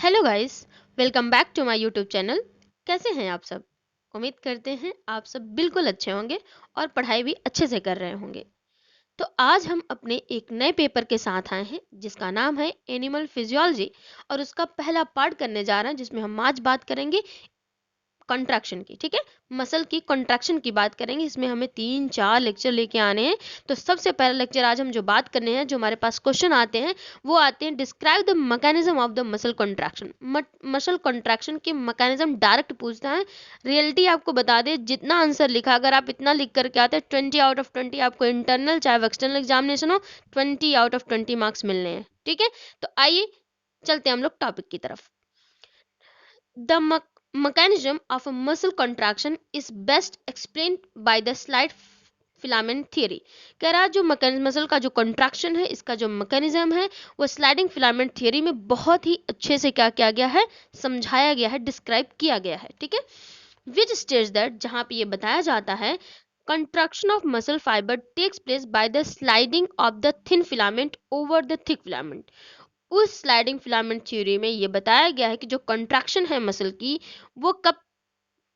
Hello guys, welcome back to my YouTube channel. कैसे हैं आप सब? उम्मीद करते हैं आप सब बिल्कुल अच्छे होंगे और पढ़ाई भी अच्छे से कर रहे होंगे। तो आज हम अपने एक नए पेपर के साथ आए हैं जिसका नाम है एनिमल फिजियोलॉजी और उसका पहला पार्ट करने जा रहे हैं जिसमें हम आज बात करेंगे कंट्रैक्शन की। ठीक है, मसल की कंट्रैक्शन की बात करेंगे। इसमें हमें 3-4 लेक्चर लेके आने हैं। तो सबसे पहला लेक्चर आज हम जो बात करने हैं, जो हमारे पास क्वेश्चन आते हैं वो आते हैं, describe the mechanism of the muscle contraction. Muscle contraction के मैकेनिज्म डायरेक्ट पूछता है। रियलिटी आपको बता दे, जितना आंसर लिखा, अगर आप इतना लिख करके आते हैं 20 आउट ऑफ 20 आपको इंटरनल चाहे एक्सटर्नल एग्जामिनेशन हो 20 आउट ऑफ 20 मार्क्स मिलने हैं। ठीक है, तो आइए चलते हैं हम लोग टॉपिक की तरफ। The mechanism of a muscle contraction is best explained by the slide filament theory. कह रहा जो मसल का जो कंट्रैक्शन है, इसका जो मैकेनिज्म है वो स्लाइडिंग फिलामेंट थियरी में बहुत ही अच्छे से क्या किया गया है, समझाया गया है, डिस्क्राइब किया गया है। ठीक है, विच स्टेज दैट, जहां पे ये बताया जाता है contraction of muscle fibre takes place by the sliding of the thin filament over the thick filament. उस स्लाइडिंग फिलामेंट थ्योरी में ये बताया गया है कि जो कंट्रैक्शन है मसल की, वो कब,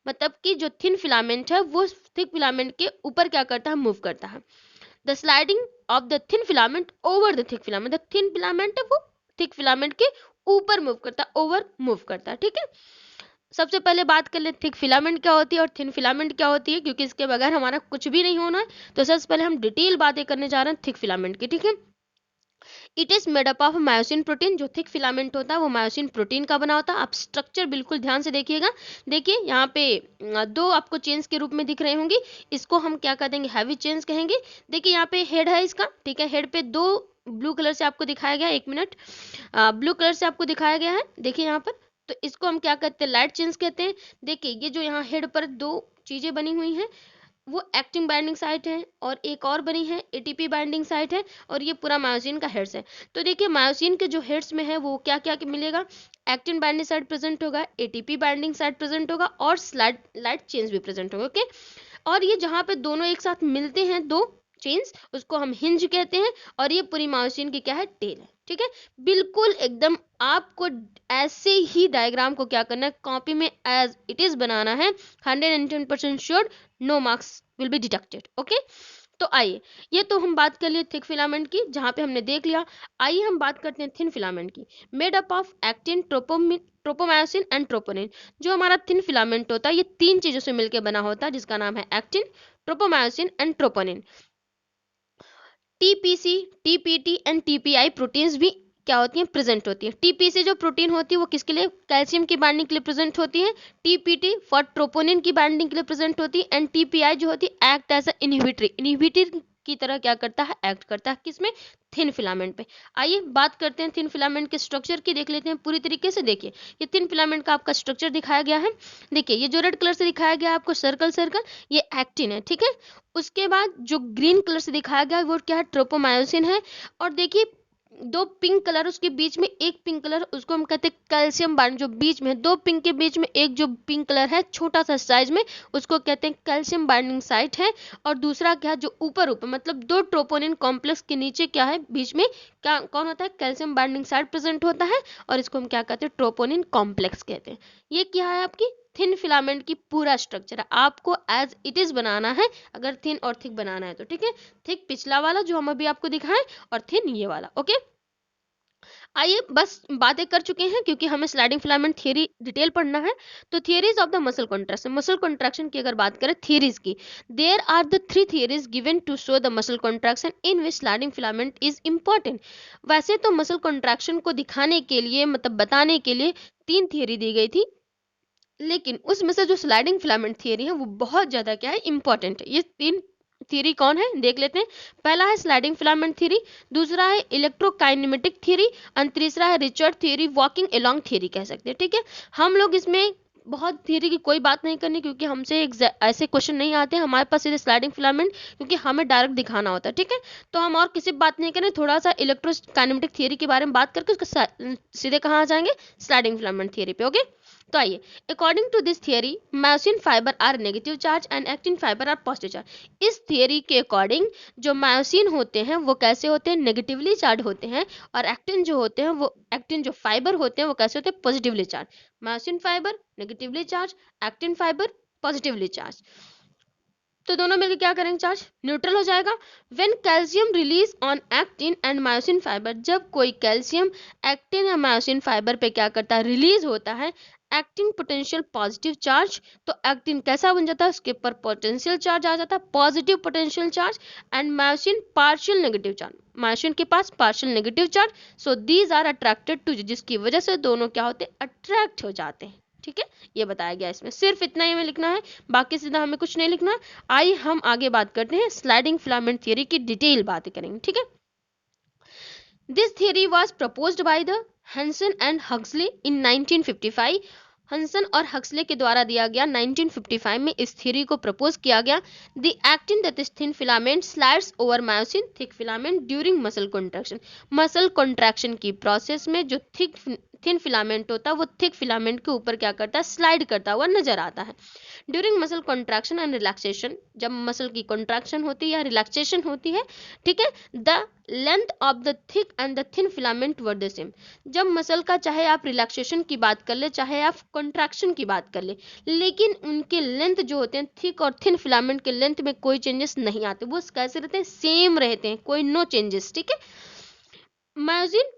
मतलब कि जो थिन फिलामेंट है वो थिक फिलामेंट के ऊपर क्या करता है, मूव करता है। The sliding of the thin filament over the thick filament, the thin filament है वो थिक फिलामेंट के ऊपर मूव करता है, ओवर मूव करता है। ठीक है, सबसे पहले बात कर ले थिक फिलामेंट क्या होती है और थिन फिलामेंट क्या होती है, क्योंकि इसके बगैर हमारा कुछ भी नहीं होना है। तो सबसे पहले हम डिटेल बातें करने जा रहे हैं थिक फिलामेंट की। ठीक है, it is made up of myosin protein. जो थिक फिलामेंट होता है वो मायोसिन प्रोटीन का बना होता है। आप स्ट्रक्चर बिल्कुल ध्यान से देखिएगा। देखिए यहाँ पे दो आपको चेन्स के रूप में दिख रहे होंगे, इसको हम क्या कह देंगे, हैवी चेन्स कहेंगे। देखिए यहाँ पे हेड है इसका। ठीक है, हेड पे दो ब्लू कलर से आपको दिखाया गया है, 1 मिनट, ब्लू कलर से आपको दिखाया गया है। देखिए यहाँ पर, तो इसको हम क्या कहते हैं, लाइट चेन्स कहते हैं। देखिए ये जो यहाँ हेड पर दो चीजें बनी हुई हैं वो एक्टिन बाइंडिंग साइट है, और एक और बनी है एटीपी बाइंडिंग साइट है, और ये पूरा मायोसिन का हेड्स है। तो देखिए मायोसिन के जो हेड्स में है वो क्या क्या मिलेगा, एक्टिन बाइंडिंग साइट प्रेजेंट होगा, एटीपी बाइंडिंग साइट प्रेजेंट होगा, और स्लाइड लाइट चेन्स भी प्रेजेंट होगा। ओके, और ये जहाँ पे दोनों एक साथ मिलते हैं दो चेन्स, उसको हम हिंज कहते हैं, और ये पूरी मायोसिन की क्या है, टेल है। ठीक है, बिल्कुल एकदम आपको ऐसे ही डायग्राम को क्या करना है, कॉपी में एज इट इज बनाना है। 110% sure, no marks will be deducted. Okay, तो आइए, ये तो हम बात कर लिए थिक फिलामेंट की, जहां पे हमने देख लिया। आइए हम बात करते हैं थिन फिलामेंट की। Made up of actin, tropomyosin and troponin. जो हमारा थिन फिलामेंट होता है ये 3 चीजों से मिलकर बना होता है, जिसका नाम है actin, tropomyosin and troponin. TPC, TPT and TPI proteins भी क्या होती हैं, प्रेजेंट होती है। टीपीसी जो प्रोटीन होती है वो किसके लिए, कैल्शियम की बाइंडिंग के लिए प्रेजेंट होती है। टीपीटी फॉर ट्रोपोनिन की बाइंडिंग के लिए प्रेजेंट होती है। एंड टीपीआई जो होती है एक्ट एज अ इनहिबिटर की तरह क्या करता है, एक्ट करता है किसमें, थिन फिलामेंट पे। आइए बात करते हैं थिन फिलामेंट के स्ट्रक्चर की, देख लेते हैं पूरी तरीके से। देखिए ये थिन फिलामेंट का आपका स्ट्रक्चर दिखाया गया है। देखिए ये जो रेड कलर से दिखाया गया है आपको सर्कल सर्कल, ये एक्टिन है। ठीक है, उसके बाद जो ग्रीन कलर से दिखाया गया है वो क्या है, ट्रोपोमायोसिन है। और देखिए दो पिंक कलर, उसके बीच में एक पिंक कलर, उसको हम कहते हैं कैल्शियम बाइंड। जो बीच में दो पिंक के बीच में एक जो पिंक कलर है छोटा सा साइज में, उसको कहते हैं कैल्शियम बाइंडिंग साइट है। और दूसरा क्या है, जो ऊपर ऊपर मतलब दो ट्रोपोनिन कॉम्प्लेक्स के नीचे क्या है, बीच में क्या कौन होता है, कैल्शियम बाइंडिंग साइट प्रेजेंट होता है, और इसको हम क्या कहते हैं, ट्रोपोनिन कॉम्प्लेक्स कहते हैं। ये क्या है, आपकी थिन फिलामेंट की पूरा स्ट्रक्चर है। आपको एज इट इज बनाना है अगर थिन और थिक बनाना है तो। ठीक है, थिक पिछला वाला जो हम अभी आपको दिखाएं, और थिन ये वाला। ओके, आइए बस बातें कर चुके हैं क्योंकि हमें स्लाइडिंग फिलामेंट थियरी डिटेल पढ़ना है। तो theories of the muscle contraction, muscle contraction की अगर बात करें थियरीज की, there are the 3 theories given to show the muscle contraction in which sliding filament is important. वैसे तो मसल कॉन्ट्रैक्शन को दिखाने के लिए, मतलब बताने के लिए 3 थियरी दी गई थी, लेकिन उसमें से जो स्लाइडिंग फिलामेंट थियरी है वो बहुत ज्यादा क्या है, इंपॉर्टेंट है। ये 3 थियरी कौन है देख लेते हैं। पहला है स्लाइडिंग फिलामेंट थियरी, दूसरा है इलेक्ट्रोकाइनेमेटिक थियरी, और तीसरा है Richard theory, walking along theory कह सकते हैं। ठीक है, हम लोग इसमें बहुत थियरी की कोई बात नहीं करनी, क्योंकि हमसे ऐसे क्वेश्चन नहीं आते हमारे पास, सीधे स्लाइडिंग फिलामेंट, क्योंकि हमें डायरेक्ट दिखाना होता है। ठीक है, तो हम और किसी बात नहीं करें, थोड़ा सा इलेक्ट्रोकाइनेमेटिक थियरी के बारे में बात करके उसका सीधे कहाँ आ जाएंगे, स्लाइडिंग फिलामेंट थियरी पे। ओके, तो आइए, according to this theory myosin fibre are negative charge and actin fibre are positive charge. इस थियरी के अकॉर्डिंग जो मायोसिन होते हैं वो कैसे होते हैं, नेगेटिवली चार्ज होते हैं, और एक्टिन जो होते हैं वो एक्टिन जो फाइबर होते हैं वो कैसे होते हैं, positively charge. Myosin fibre negatively charge, actin fibre positively charge. तो दोनों मिलकर क्या करेंगे, चार्ज न्यूट्रल हो जाएगा। When calcium release on actin and myosin fibre, जब कोई कैल्शियम एक्टिन या मायोसिन फाइबर पे क्या करता है, रिलीज होता है, एक्टिन पोटेंशियल पॉजिटिव चार्ज। तो एक्टिन कैसा बन जाता है, उसके ऊपर पोटेंशियल चार्ज आ जाता है, positive potential charge, and myosin partial negative charge, myosin के पास partial negative charge. So these are attracted to, जिसकी वजह से दोनों क्या होते हैं, अट्रैक्ट हो जाते हैं। ठीक है, ये बताया गया इसमें, सिर्फ इतना ही हमें लिखना है, बाकी सीधा हमें कुछ नहीं लिखना है। आइए हम आगे बात करते हैं, स्लाइडिंग फिलामेंट थ्योरी की डिटेल बातें करेंगे। ठीक है, this theory was proposed by the Hanson and Huxley in 1955। Hanson और हक्सले के द्वारा दिया गया 1955 में इस थ्योरी को प्रपोज किया गया। The actin that is thin filament slides over myosin thick filament during muscle contraction. Muscle contraction की प्रोसेस में जो थिन फिलामेंट होता है वो थिक फिलामेंट के ऊपर क्या करता है, स्लाइड करता हुआ नजर आता है। During muscle contraction and relaxation, जब मसल की कॉन्ट्रैक्शन होती है या रिलैक्सेशन होती है, ठीक है, the length of the thick and the thin filament were the same. जब मसल का चाहे आप रिलैक्सेशन की बात कर ले, चाहे आप कॉन्ट्रैक्शन की बात कर ले, लेकिन उनके लेंथ जो होते हैं, थिक और थिन फिलामेंट के लेंथ में कोई चेंजेस नहीं आते, वो कैसे रहते हैं, सेम रहते हैं, कोई नो चेंजेस। ठीक है, myosin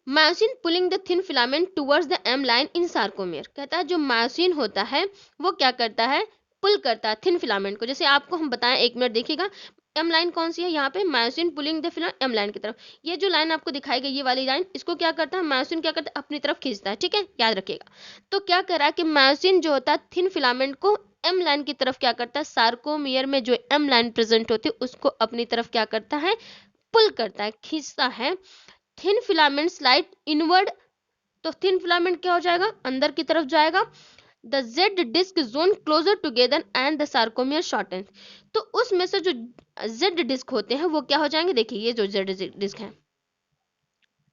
myosin pulling the thin filament towards the M line in sarcomere. कहता है जो मायोसिन होता है वो क्या करता है, पुल करता है थिन फिलामेंट को। जैसे आपको हम बताएं, एक मिनट देखिएगा, एम लाइन कौन सी है, यहाँ पे myosin pulling the filament M line की तरफ। ये जो लाइन आपको दिखाई गई, ये वाली लाइन, इसको क्या करता है, मायोसिन क्या करता है, अपनी तरफ खींचता है। ठीक है, याद रखिएगा। तो क्या कर रहा है कि मायोसिन जो होता है थिन फिलामेंट को एम लाइन की तरफ क्या करता है, सार्कोमियर में जो एम लाइन प्रेजेंट होती है उसको अपनी तरफ क्या करता है, पुल करता है, खींचता है। थिन फिलामेंट स्लाइड इनवर्ड, तो थिन फिलामेंट क्या हो जाएगा, अंदर की तरफ जाएगा। The Z disc zone closer together and the sarcomere shorten. तो उसमें से जो जेड डिस्क होते हैं वो क्या हो जाएंगे, देखिए ये जो जेड डिस्क है,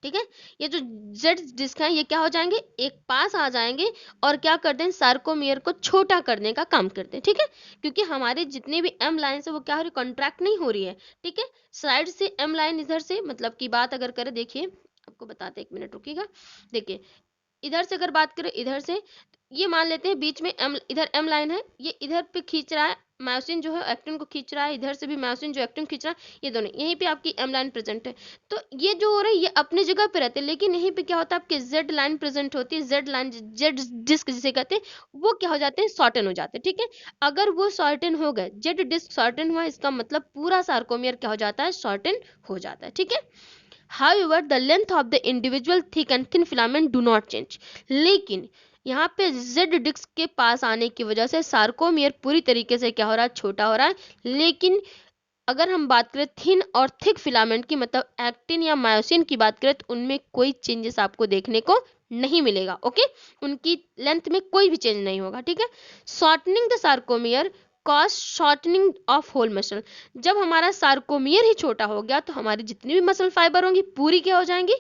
ठीक है, ये जो जेड डिस्क है ये क्या हो जाएंगे, एक पास आ जाएंगे, और क्या करते हैं, सार्कोमियर को छोटा करने का काम करते हैं। ठीक है, क्योंकि हमारे जितने भी एम लाइन है वो क्या हो रही, कॉन्ट्रैक्ट नहीं हो रही है। ठीक है, साइड से एम लाइन इधर से, मतलब की बात अगर करें, देखिए आपको बताते, एक मिनट रुकिएगा। देखिए इधर से अगर बात करें, इधर से ये मान लेते हैं बीच में एम, इधर एम लाइन है, ये इधर पे खींच रहा है, मायोसिन जो है एक्टिन को खींच रहा है, इधर से भी मायोसिन जो एक्टिन खींच रहा है, ये दोनों यहीं पे आपकी एम लाइन प्रेजेंट है। तो ये जो हो रहा है ये अपनी जगह पे रहते हैं, लेकिन यहीं पे क्या होता है, आपकी जेड लाइन प्रेजेंट होती है, जेड लाइन, जेड डिस्क जिसे कहते हैं, वो क्या हो जाते हैं, शॉर्टन हो जाते हैं। ठीक है, अगर वो शॉर्टन हो गए, जेड डिस्क शॉर्टन हुआ, इसका मतलब पूरा सार्कोमियर क्या हो जाता है, शॉर्टन हो जाता है। ठीक है, however the length of the individual thick and thin filament do not change। लेकिन यहाँ पे जेड डिस्क के पास आने की वजह से सार्कोमियर पूरी तरीके से क्या हो रहा है, छोटा हो रहा है। लेकिन अगर हम बात करें थिन और थिक फिलामेंट की, मतलब एक्टिन या मायोसिन की बात करें, तो उनमें कोई चेंजेस आपको देखने को नहीं मिलेगा। ओके, उनकी लेंथ में कोई भी चेंज नहीं होगा। ठीक है, shortening the sarcomere cause shortening of whole muscle. जब हमारा सार्कोमियर ही छोटा हो गया तो हमारी जितनी भी मसल फाइबर होंगी पूरी क्या हो जाएंगी,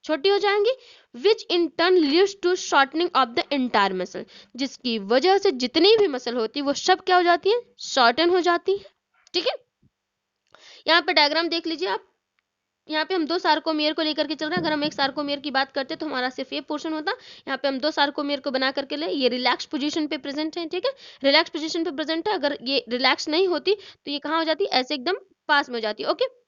छोटी हो जाएंगी, which in turn leads to shortening of the entire muscle. जिसकी वजह से जितनी भी मसल होती है वो सब क्या हो जाती है, शॉर्टन हो जाती है। ठीक है, यहाँ पे डायग्राम देख लीजिए आप, यहाँ पे हम दो सार्कोमियर को लेकर के चल रहे हैं। अगर हम एक सार्कोमियर की बात करते तो हमारा सिर्फ ये पोर्शन होता, यहाँ पे हम दो सार्कोमियर को बना करके ले, ये रिलैक्स पोजीशन पे प्रेजेंट है। ठीक है, रिलैक्स पोजीशन पे प्रेजेंट है, अगर ये रिलैक्स नहीं होती तो ये कहाँ हो जाती, ऐसे एकदम पास में हो जाती। ओके,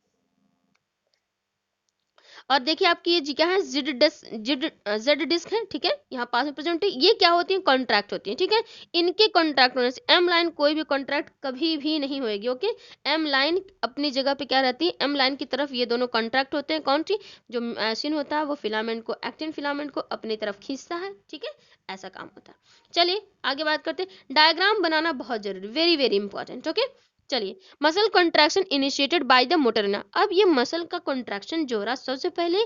और देखिए आपकी ये जी क्या है, जेड डिस्क है। ठीक है, यहाँ पास में प्रेजेंट है, ये क्या होती है, कॉन्ट्रैक्ट होती है। ठीक है, इनके कॉन्ट्रैक्ट होने से एम लाइन कोई भी कॉन्ट्रैक्ट कभी भी नहीं होगी। ओके, एम लाइन अपनी जगह पे क्या रहती है, एम लाइन की तरफ ये दोनों कॉन्ट्रैक्ट होते हैं। कौन सी, जो मायोसिन होता है वो फिलामेंट को, एक्टिन फिलामेंट को अपनी तरफ खींचता है। ठीक है, ऐसा काम होता है। चलिए आगे बात करते हैं, डायग्राम बनाना बहुत जरूरी, वेरी वेरी इंपॉर्टेंट। ओके, चलिए, muscle contraction initiated by the motor neuron. अब ये मसल का कॉन्ट्रैक्शन जो रहा, सबसे पहले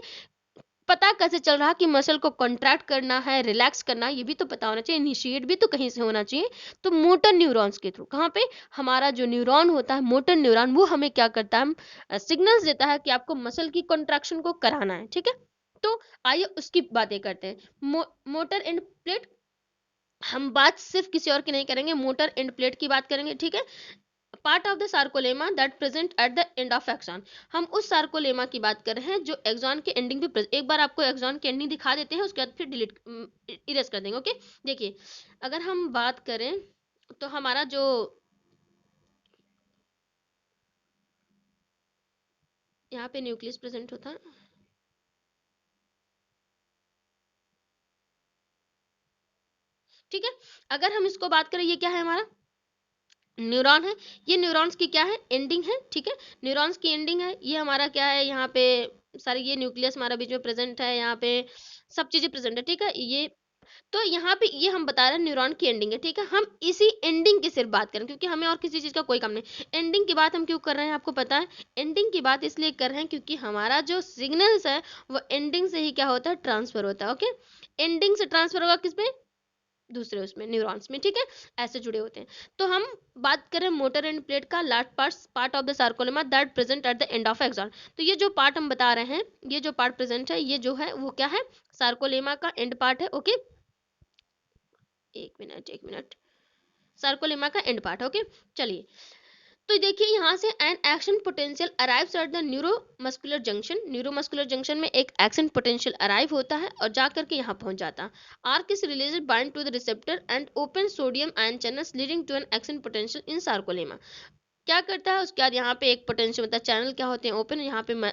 पता कैसे चल रहा कि मसल को कॉन्ट्रैक्ट करना है, रिलैक्स करना है, ये भी तो पता होना चाहिए, इनिशिएट भी तो कहीं से होना चाहिए। तो मोटर न्यूरॉन्स के थ्रू, कहाँ पे, हमारा जो न्यूरॉन होता है मोटर न्यूरॉन, वो हमें क्या करता है, सिग्नल्स देता है कि आपको मसल की कॉन्ट्रैक्शन को कराना है। ठीक है, तो आइए उसकी बातें करते हैं। मोटर एंड प्लेट हम बात सिर्फ किसी और की नहीं करेंगे, मोटर एंड प्लेट की बात करेंगे, ठीक है। Part of the sarcolemma that present at the end of axon, हम उस सार्कोलेमा की बात कर रहे हैं जो एक्सॉन के एंडिंग पे एक बार आपको एक्सॉन की एंडिंग दिखा देते हैं, उसके बाद फिर डिलीट इरेज कर देंगे, ओके। देखिए अगर हम बात करें तो हमारा जो यहाँ पे न्यूक्लियस प्रेजेंट होता है, ठीक है। अगर हम इसको बात करें, ये क्या है हमारा न्यूरॉन है, ये न्यूरॉन्स की क्या है एंडिंग है, ठीक है। न्यूरॉन्स की एंडिंग है, ये हमारा क्या है यहाँ पे सारी ये न्यूक्लियस हमारा बीच में प्रेजेंट है, यहाँ पे सब चीजें प्रेजेंट है, ठीक है। ये तो यहाँ पे ये हम बता रहे हैं न्यूरॉन की एंडिंग है, ठीक है। हम इसी एंडिंग की सिर्फ बात करें क्योंकि हमें और किसी चीज का कोई काम नहीं। एंडिंग की बात हम क्यों कर रहे हैं आपको पता है, एंडिंग की बात इसलिए कर रहे हैं क्योंकि हमारा जो सिग्नल्स है वो एंडिंग से ही क्या होता है ट्रांसफर होता है, ओके। एंडिंग से ट्रांसफर होगा किसमें, दूसरे उसमें न्यूरॉन्स में, ठीक है। ऐसे जुड़े होते हैं। तो हम बात करें मोटर एंड प्लेट का last part of the sarcolemma that present at the end of axon, तो ये जो पार्ट हम बता रहे हैं, ये जो पार्ट प्रेजेंट है ये जो है वो क्या है, सार्कोलेमा का एंड पार्ट है, ओके। एक मिनट, सार्कोलेमा का एंड पार्ट, ओके। चलिए तो देखिए यहाँ से N action potential arrives at the neuromuscular junction, neuromuscular junction में एक एक्शन पोटेंशियल अराइव होता है और जा करके यहाँ पहुंच जाता है। आर्क is released bind to the receptor and open sodium ion channels leading to an action potential in sarcolemma. क्या करता है उसके बाद यहाँ पे एक पोटेंशियल मतलब चैनल क्या होते हैं ओपन, यहाँ पे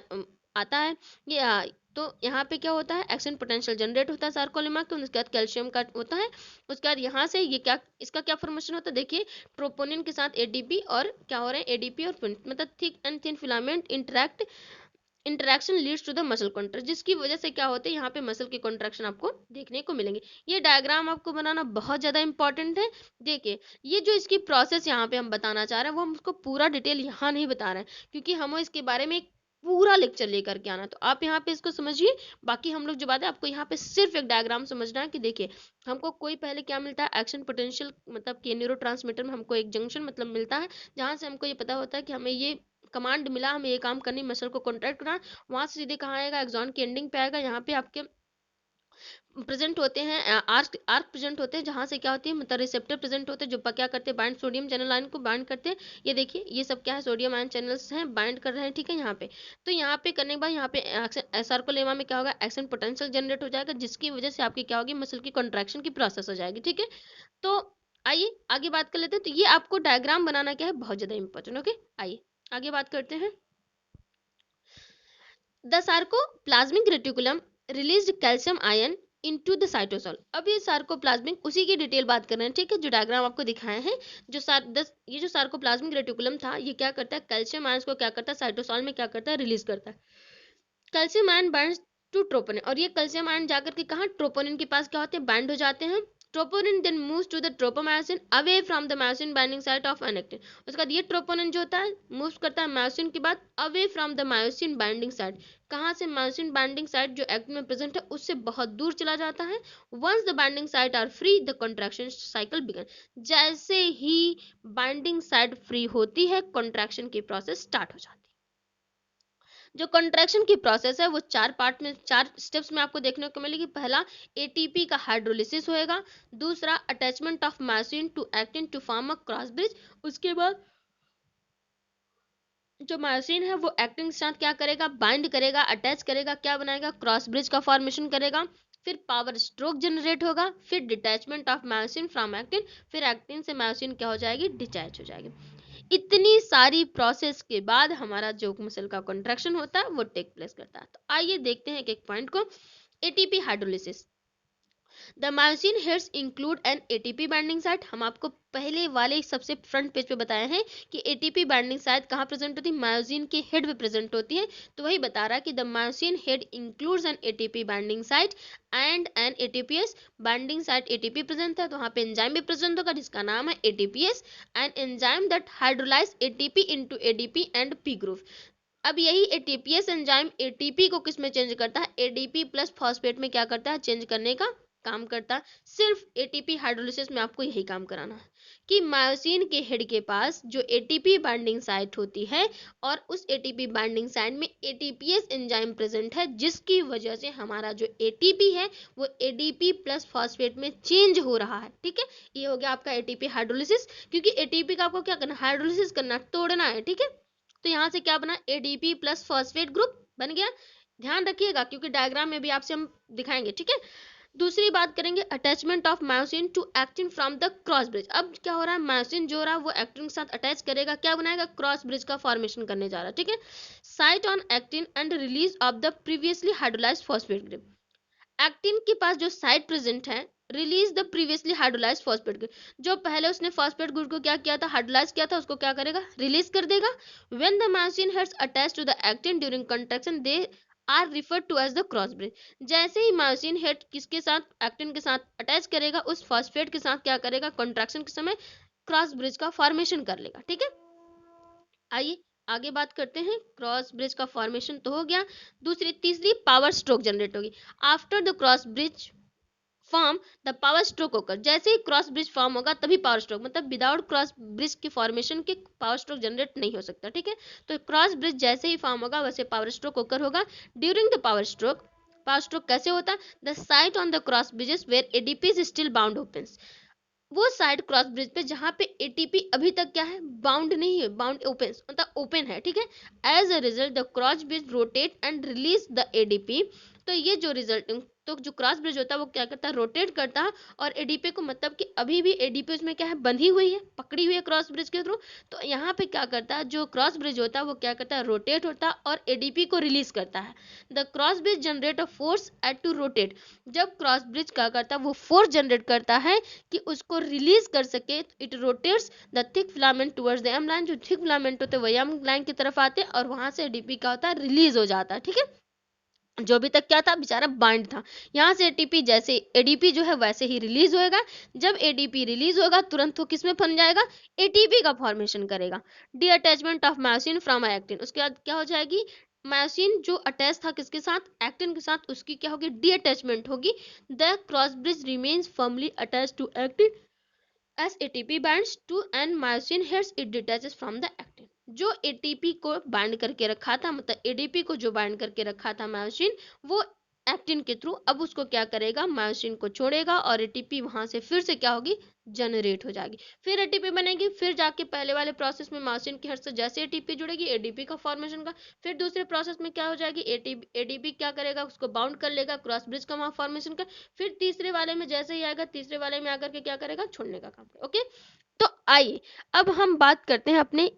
आता है ये तो यहाँ पे क्या होता है एक्शन पोटेंशियल जनरेट होता है सार्कोलेमा के, उसके बाद कैल्शियम का होता है। उसके बाद यहाँ से ये क्या इसका क्या फॉर्मेशन होता है, देखिए ट्रोपोनिन के साथ एडीपी और क्या हो रहा है एडीपी और मतलब thick and thin filament interaction leads to the muscle contraction, जिसकी वजह से क्या होते हैं यहाँ पे मसल की कॉन्ट्रैक्शन आपको देखने को मिलेंगे। ये डायग्राम आपको बनाना बहुत ज़्यादा इंपॉर्टेंट है। देखिए ये जो इसकी प्रोसेस यहाँ पे हम बताना चाह रहे हैं वो हम उसको पूरा डिटेल यहाँ नहीं बता रहे हैं क्योंकि हमें इसके बारे में एक पूरा लेक्चर लेकर के आना, तो आप यहाँ पे इसको समझिए। बाकी हम लोग जो बात है आपको यहाँ पे सिर्फ एक डायग्राम समझना है कि देखिए हमको कोई पहले क्या मिलता है एक्शन पोटेंशियल मतलब कि न्यूरो में हमको एक जंक्शन मतलब मिलता है जहाँ से हमको ये पता होता है कि हमें ये कमांड मिला हमें ये काम करनी मसल को कॉन्ट्रैक्ट करना। वहां से सीधे कहाँ आएगा एक्सॉन की एंडिंग पे आएगा, यहाँ पे आपके प्रेजेंट होते हैं आर्क आर्क प्रेजेंट होते हैं जहाँ से क्या होती है मतलब रिसेप्टर प्रेजेंट होते हैं जो क्या करते हैं बाइंड सोडियम चैनल आयन को बाइंड करते हैं। ये देखिए ये सब क्या है सोडियम आयन चैनल्स हैं बाइंड कर रहे हैं, ठीक है। यहाँ पे तो यहाँ पे करने के बाद यहाँ पे सार्कोलेमा में क्या होगा एक्शन पोटेंशियल जनरेट हो जाएगा जिसकी वजह से आपकी क्या होगी मसल की कॉन्ट्रैक्शन की प्रोसेस हो जाएगी, ठीक है। तो आइए आगे बात कर लेते हैं। तो ये आपको डायग्राम बनाना क्या है बहुत ज्यादा इंपॉर्टेंट, ओके। आइए आगे बात करते हैं। The sarcoplasmic reticulum released calcium ion into the cytosol. अब ये सार्कोप्लाज्मिक उसी की डिटेल बात कर रहे हैं, ठीक है। जो डायग्राम आपको दिखाए हैं ये जो सार्कोप्लाज्मिक रेटिकुलम था ये क्या करता है कैल्शियम आयंस को क्या करता है साइटोसोल में क्या करता है रिलीज करता है। Calcium ion binds to troponin और ये कैल्शियम आयन जाकर के कहाँ ट्रोपोनिन के पास क्या होते हैं बाइंड हो जाते हैं। Troponin then moves to the tropomyosin away from the myosin binding site of an actin. उसके बाद ये ट्रोपोनिन जो होता है मूव्स करता है मायोसिन के बाद away from the myosin binding site. कहाँ से मायोसिन बाइंडिंग साइट जो एक्टिन में प्रेजेंट है उससे बहुत दूर चला जाता है। Once the binding site are free the contraction cycle began. जैसे ही बाइंडिंग साइट फ्री होती है कॉन्ट्रैक्शन की प्रोसेस स्टार्ट हो जाती है। जो कंट्रैक्शन की प्रोसेस है वो चार स्टेप्स में आपको देखने को मिलेगी। पहला एटीपी का हाइड्रोलिसिस होएगा, दूसरा attachment of myosin to actin to form a cross bridge. उसके बाद जो मायोसिन है वो एक्टिन के साथ क्या करेगा बाइंड करेगा अटैच करेगा क्या बनाएगा क्रॉस ब्रिज का फॉर्मेशन करेगा। फिर पावर स्ट्रोक जनरेट होगा, फिर detachment of myosin from actin, फिर एक्टिन से मायोसिन क्या हो जाएगी डिटैच हो जाएगी। इतनी सारी प्रोसेस के बाद हमारा जो मसल का कॉन्ट्रैक्शन होता है वो टेक प्लेस करता है। तो आइए देखते हैं एक एक पॉइंट को। ATP hydrolysis, the myosin heads include an ATP binding site. हम आपको पहले वाले सबसे फ्रंट पेज पे बताए हैं कि एटीपी बाइंडिंग साइट कहाँ प्रेजेंट होती है मायोसिन के हेड पे प्रेजेंट होती है। तो वही बता रहा है कि the myosin head includes an ATP binding site and an ATPase binding site. ATP present है तो वहाँ पे एंजाइम भी प्रेजेंट होगा जिसका नाम है ATPase and enzyme that hydrolyse ATP into ADP and P group. अब यही एटीपीएस एंजाइम एटीपी को किस में चेंज करता है एडीपी प्लस फॉस्फेट में क्या करता है चेंज करने का काम करता, सिर्फ एटीपी हाइड्रोलिसिस में आपको यही काम कराना है कि मायोसिन के हेड के पास जो एटीपी बाइंडिंग साइट होती है और उस एटीपी बाइंडिंग साइट में एटीपीएस एंजाइम प्रेजेंट है, जिसकी वजह से हमारा जो एटीपी है वो एडीपी प्लस फॉस्फेट में चेंज हो रहा है। ठीक है, ये हो गया आपका एटीपी हाइड्रोलिसिस, क्योंकि एटीपी का आपको क्या करना, हाइड्रोलिसिस करना, तोड़ना है। ठीक है, तो यहाँ से क्या बना, एडीपी प्लस फॉस्फेट ग्रुप बन गया। ध्यान रखिएगा क्योंकि डायग्राम में भी आपसे हम दिखाएंगे। ठीक है, दूसरी बात करेंगे attachment of myosin to actin from the cross bridge. अब क्या हो रहा है, मायोसिन जो हो रहा है वो एक्टिन के साथ अटैच करेगा, क्या बनाएगा, क्रॉस ब्रिज का फॉर्मेशन करने जा रहा है। ठीक है, site on actin and release of the previously hydrolysed phosphate group. Actin के पास जो साइट प्रेजेंट है, release the previously hydrolysed phosphate group, जो पहले उसने फॉस्फेट ग्रुप को क्या किया था, हाइड्रोलाइज किया था, उसको क्या करेगा, रिलीज कर देगा। When the myosin heads attach to the actin during contraction they are referred to as the cross bridge. जैसे ही मायोसिन हेड किसके साथ, एक्टिन के साथ अटैच करेगा, उस फॉस्फेट के साथ क्या करेगा, कॉन्ट्रैक्शन के समय क्रॉस ब्रिज का फॉर्मेशन कर लेगा। ठीक है, आइए आगे बात करते हैं। क्रॉस ब्रिज का फॉर्मेशन तो हो गया, तीसरी पावर स्ट्रोक जनरेट होगी after the cross bridge form, the power stroke होकर। जैसे ही क्रॉस ब्रिज फॉर्म होगा तभी पावर स्ट्रोक, मतलब विदाउट क्रॉस ब्रिज की फॉर्मेशन के पावर स्ट्रोक जनरेट नहीं हो सकता। ठीक है, तो क्रॉस ब्रिज जैसे ही फॉर्म होगा वैसे पावर स्ट्रोक होकर होगा। ड्यूरिंग द पावर स्ट्रोक कैसे होता है, the site on the cross bridges where ADP is still bound opens. वो साइड क्रॉस ब्रिज पे जहां पे एटीपी अभी तक क्या है, बाउंड नहीं है, बाउंड ओपन मतलब ओपन है। ठीक है, as a result the cross bridge rotate and release the ADP. तो ये जो रिजल्ट, तो जो क्रॉस ब्रिज होता है वो क्या करता है, रोटेट करता है, और एडीपी को मतलब कि अभी भी एडीपी उसमें क्या है, बंधी हुई है, पकड़ी हुई है क्रॉस ब्रिज के थ्रू। तो यहाँ पे क्या करता है, जो क्रॉस ब्रिज होता है वो क्या करता है, रोटेट होता है और एडीपी को रिलीज करता है। The cross bridge generate a force at to rotate. जब क्रॉस ब्रिज क्या करता है, वो फोर्स जनरेट करता है कि उसको रिलीज कर सके। It rotates the thick filament towards the M line, जो थिक फिलामेंट होते हैं वो एम लाइन की तरफ आते हैं और वहां से एडीपी क्या होता है, रिलीज हो जाता है। ठीक है, जो अभी तक क्या था, बेचारा बाइंड था, यहाँ से एटीपी जैसे एडीपी जो है वैसे ही रिलीज होएगा। जब एडीपी रिलीज होगा तुरंत वो किस में बन जाएगा, एटीपी का फॉर्मेशन करेगा। D attachment of myosin from actin, उसके बाद क्या हो जाएगी, मायोसिन जो अटैच था किसके साथ, एक्टिन के साथ, उसकी क्या होगी, डी अटैचमेंट होगी। The cross bridge remains firmly attach to actin as ATP binds to and myosin heads it detaches from the actin। जो एटीपी को बाइंड करके रखा था, मतलब एडीपी को जो बाइंड करके रखा था मायोसिन, वो एक्टिन के थ्रू अब उसको क्या करेगा, मायोसिन को छोड़ेगा और एटीपी वहां से फिर से क्या होगी, जनरेट हो जाएगी। फिर एटीपी बनेगी, फिर जाके पहले वाले प्रोसेस में मायोसिन की हेड से जैसे एटीपी जुड़ेगी, एडीपी का फॉर्मेशन का, फिर दूसरे प्रोसेस में क्या हो जाएगी, एडीपी क्या करेगा, उसको बाउंड कर लेगा, क्रॉस ब्रिज का वहां फॉर्मेशन का, फिर तीसरे वाले में जैसे ही आएगा, तीसरे वाले में आकर के क्या करेगा, छोड़ने का काम करेगा। ओके, तो आइए अब हम बात करते हैं अपने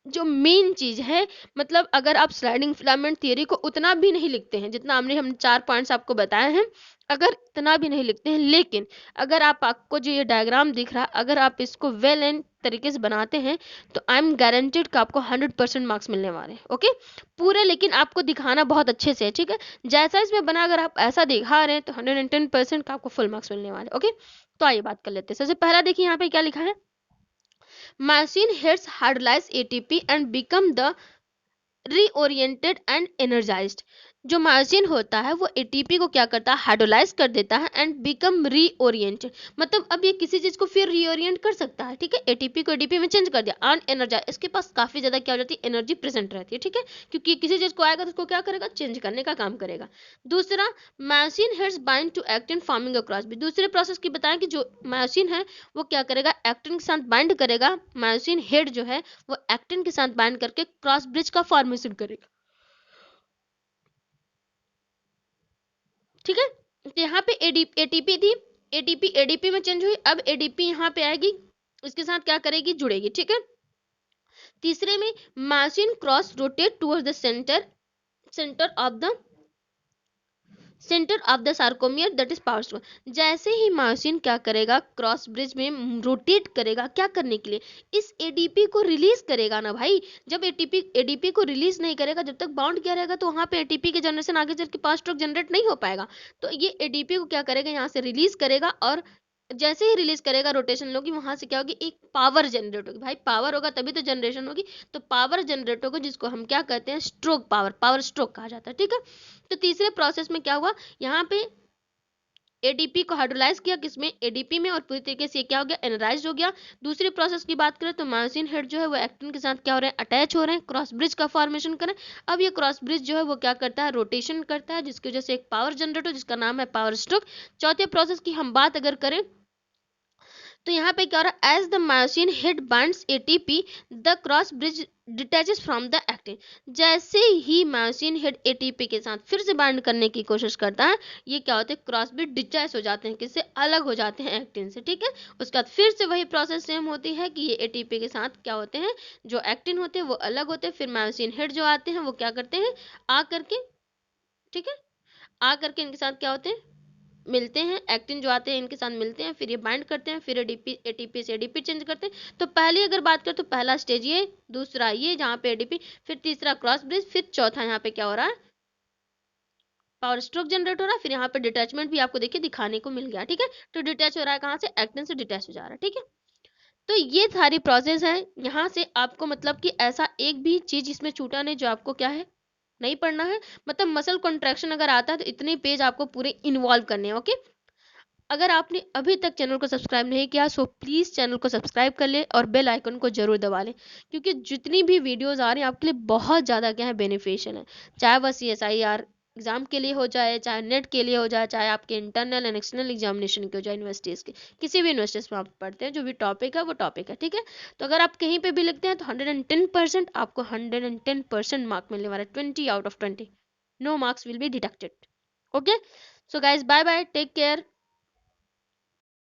जो मेन चीज है, मतलब अगर आप स्लाइडिंग फिलामेंट थ्योरी को उतना भी नहीं लिखते हैं जितना हम 4 पॉइंट्स आपको बताए हैं, अगर इतना भी नहीं लिखते हैं, लेकिन अगर आपको जो ये डायग्राम दिख रहा है, अगर आप इसको वेल एंड तरीके से बनाते हैं तो आई एम गारंटेड कि आपको 100% मार्क्स मिलने वाले हैं। ओके, पूरे, लेकिन आपको दिखाना बहुत अच्छे से है। ठीक है, जैसा इसमें बना अगर आप ऐसा दिखा रहे हैं तो 110% का आपको फुल मार्क्स मिलने वाले। ओके, तो आइए बात कर लेते हैं। सबसे पहला देखिए यहाँ पे क्या लिखा है, machine heads hydrolyze ATP and become the reoriented and energised. जो मायोसिन होता है वो एटीपी को क्या करता है, हाइड्रोलाइज कर देता है एंड बिकम रीओरिएंटेड, मतलब अब ये किसी चीज को फिर रीओरिएंट कर सकता है। ठीक है, एटीपी को एडीपी में चेंज कर दिया, अन एनर्जाइज, इसके पास काफी ज्यादा क्या हो जाती है, एनर्जी प्रेजेंट रहती है। ठीक है, क्योंकि किसी चीज को आएगा तो उसको क्या करेगा, चेंज करने का काम करेगा। दूसरा, myosin heads bind to actin forming a cross bridge. दूसरे प्रोसेस की बताएं कि जो मायोसिन है वो क्या करेगा, एक्टिन के साथ बाइंड करेगा, मायोसिन हेड जो है वो एक्टिन के साथ बाइंड करके क्रॉस ब्रिज का फॉर्मेशन करेगा। ठीक है, तो यहाँ पे एटीपी थी, एटीपी एडीपी में चेंज हुई, अब एडीपी यहाँ पे आएगी, इसके साथ क्या करेगी, जुड़ेगी। ठीक है, तीसरे में myosin cross rotate towards the centre of the centre of the sarcomere that is power stroke. जैसे ही मायोसिन क्या करेगा, क्रॉस ब्रिज में रोटेट करेगा, क्या करने के लिए, इस एडीपी को रिलीज करेगा ना भाई। जब एडीपी को रिलीज नहीं करेगा, जब तक बाउंड किया रहेगा, तो वहां पे एटीपी के जनरेशन आगे चल के पावर स्ट्रोक जनरेट नहीं हो पाएगा। तो ये एडीपी को क्या करेगा, यहाँ से रिलीज करेगा, और जैसे ही रिलीज करेगा, रोटेशन होगी, वहां से क्या होगी, एक पावर जनरेट होगी। भाई पावर होगा तभी तो जनरेशन होगी, तो पावर जनरेट होगा, जिसको हम क्या कहते हैं, स्ट्रोक पावर, पावर स्ट्रोक कहा जाता है। ठीक है, तो तीसरे प्रोसेस में क्या हुआ, यहाँ पे एडीपी को हाइड्रोलाइज किया किसमें, एडीपी में, और पूरी तरीके से क्या हो गया, एनराइज हो गया। दूसरी प्रोसेस की बात करें तो मायोसिन हेड जो है वो एक्टिन के साथ क्या हो रहे हैं, अटैच हो रहे हैं, क्रॉस ब्रिज का फॉर्मेशन करें। अब ये क्रॉस ब्रिज जो है वो क्या करता है, रोटेशन करता है, जिसकी वजह से एक पावर जनरेट हो जिसका नाम है पावर स्ट्रोक। चौथे प्रोसेस की हम बात अगर करें तो यहाँ पे क्या हो रहा है, as the myosin head binds ATP the cross bridge detaches from the actin. जैसे ही मायोसिन हेड एटीपी के साथ फिर से बाइंड करने की कोशिश करता है, ये क्या होते हैं, क्रॉस ब्रिज डिटैच हो जाते हैं, किससे, अलग हो जाते हैं एक्टिन से। ठीक है, उसके बाद फिर से वही प्रोसेस सेम होती है कि ये एटीपी के साथ क्या होते हैं, जो एक्टिन होते हैं वो अलग होते हैं, फिर मायोसिन हेड जो आते हैं वो क्या करते हैं, आ करके, ठीक है, आ करके इनके साथ क्या होते हैं, मिलते हैं, एक्टिन जो आते हैं इनके साथ मिलते हैं, फिर ये बाइंड करते हैं, फिर एडीपी, एटीपी से एडीपी चेंज करते हैं। तो पहली अगर बात करें तो पहला स्टेज ये, दूसरा ये जहाँ पे एडीपी, फिर तीसरा क्रॉस ब्रिज, फिर चौथा यहाँ पे क्या हो रहा है, पावर स्ट्रोक जनरेट हो रहा है, फिर यहाँ पे डिटैचमेंट भी आपको देखिए दिखाने को मिल गया। ठीक है, तो डिटैच हो रहा है कहाँ से, एक्टिन से डिटैच हो जा रहा है। ठीक है, तो ये सारी प्रोसेस है। यहाँ से आपको मतलब कि ऐसा एक भी चीज इसमें छूटा नहीं जो आपको क्या है, नहीं पढ़ना है। मतलब मसल कॉन्ट्रैक्शन अगर आता है तो इतने पेज आपको पूरे इन्वॉल्व करने हैं। ओके, अगर आपने अभी तक चैनल को सब्सक्राइब नहीं किया सो प्लीज़ चैनल को सब्सक्राइब कर ले और बेल आइकन को जरूर दबा लें, क्योंकि जितनी भी वीडियोस आ रही हैं आपके लिए बहुत ज़्यादा क्या है, बेनिफिशियल है। चाहे वह CSIR एग्जाम के लिए हो जाए, चाहे नेट के लिए हो जाए, चाहे आपके इंटरनल एंड एक्सटर्नल एग्जामिनेशन के हो जाए, यूनिवर्सिटीज़ के किसी भी यूनिवर्सिटीज़ में आप पढ़ते हैं, जो भी टॉपिक है वो टॉपिक है। ठीक है, तो अगर आप कहीं पे भी लिखते हैं तो 110% आपको 110% मार्क मिलने वाला है, 20 out of 20, no marks will be deducted. Okay, so guys bye bye, take care.